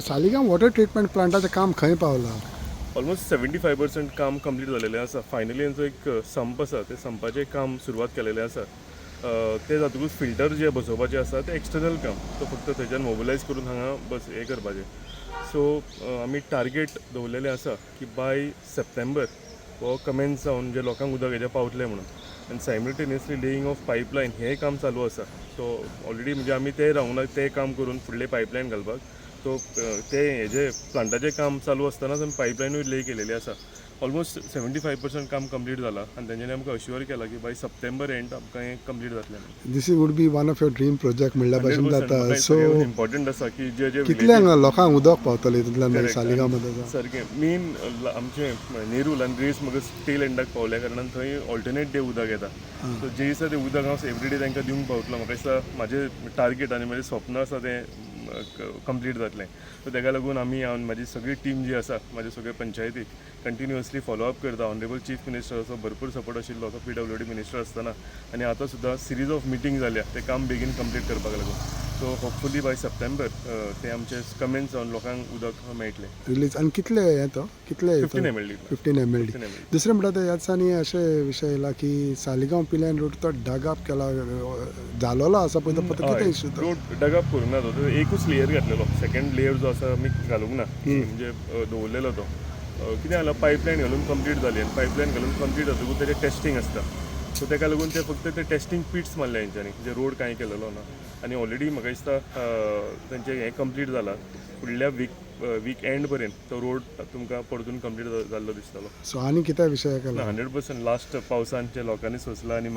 Saligao water treatment प्लांटाचें काम खंय पावलां? ऑलमोस्ट 75% काम कंप्लीट जालेलें आसा. फायनली यांचो एक संप आसा, ते संपाचें काम सुरवात केलेलें आसा. ते जातकूच फिल्टर जे बसोवपाचे आसा ते एक्सटर्नल काम, तो फक्त थंयच्यान मोबिलायज करून हांगा बस हें करपाचें. सो आमी टार्गेट दवरलेलें आसा की बाय सप्टेंबर हो कमेन्स जावन जे लोकांक उदक हेजें पावतलें म्हणून. आनी सायमल्टेनियसली लेईंग ऑफ पायपलायन हें काम चालू आसा. सो ऑलरेडी म्हणजे आमी ते रावंक तें काम करून फुडले पायपलायन घालपाक. सो ते हेजे प्लांटाचें काम चालू आसतनाच आमी पायपलायनूय ले केलेली आसा. ऑलमोस्ट 75% काम कंप्लीट जाला आनी तेंच्यांनी आमकां अश्युअर केला की बाय सप्टेंबर एंड आमकां हें कंप्लीट जातलें. This would be one of your dream project म्हणल्या भशेन जाता. सो इम्पॉर्टंट आसा की जे कितल्यांक लोकांक उदक पावतलें हितूंतल्यान मागीर सालिगांव मध्ये? सारकें मेन आमचें नेरूल आनी रेस म्हाका टेल एंडाक पावल्या कारणान थंय ऑल्टरनेट डे उदक येता. सो जे दिसा तें उदक हांव एवरीडे तांकां दिवंक पावतलो. म्हाका दिसता म्हाजें टार्गेट आनी म्हजें स्वप्न आसा तें कंप्लीट जातलें. सो ताका लागून आमी म्हाजी सगळी टीम जी आसा म्हाजे सगळे पंचायतीक कंटिन्युअसली फॉलोअप करता. ऑनरेबल चीफ मिनिस्टराचो भरपूर सपोर्ट आशिल्लो तो PWD मिनिस्टर आसतना, आनी आतां सुद्दां सिरीज ऑफ मिटींग जाल्या तें काम बेगीन कंप्लीट करपाक लागून. सो होपफुली बाय सप्टेंबर ते आमचे कमेन्स जावन लोकांक उदक मेळटलें. रिलीज आनी कितले येतो? कितले 15 ml. 15 ml. दुसरें म्हणटा ते ह्या दिसांनी अशे विशय येयला की सालिगांव पिल्यान रोड तो डगआप केला जालोलो आसा पळय तो कितें इशू तो? रोड डगआप करूंक ना तो एकूच लेयर घातलेलो. सेकंड लेयर जो आसा आमी घालूंक ना, म्हणजे दवरलेलो तो. कितें जालां, पायपलायन घालून कंप्लीट जाली आनी पायपलायन घालून कंप्लीट जातकूच तेजें टेस्टींग आसता. सो ताका लागून ते फक्त ते टेस्टींग पिट्स मारल्या हेंच्यांनी, जे रोड कांय केलेलो ना. आनी ऑलरेडी म्हाका दिसता तेंचें हें कंप्लीट जालां. फुडल्या वीक एंड पर्यंत तो रोड तुमकां परतून कंप्लीट जाल्लो दिसतलो. सो आनी कितें विशय केला? 100% लास्ट पावसान जे लोकांनी सोंसला आनी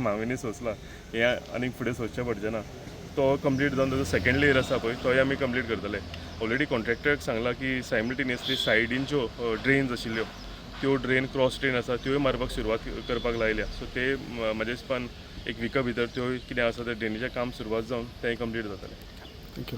हांवेंनी सोंसला हें आनीक फुडें सोंसचें पडचें ना. तो कंप्लीट जावन ताजो सेकंड लेयर आसा पळय तोय आमी कंप्लीट करतले. ऑलरेडी कॉन्ट्रॅक्टराक सांगला की सायमल्टेनियसली सायडींच्यो ड्रेन्स आशिल्ल्यो त्यो ड्रेन क्रॉस ड्रेन आसा त्योय मारपाक सुरवात करपाक लायल्या. सो ते म्हाज्या हिसपान एक विका भितर त्यो कितें आसा ते ड्रेनीचें काम सुरवात जावन तें कंप्लीट जातलें. थँक्यू.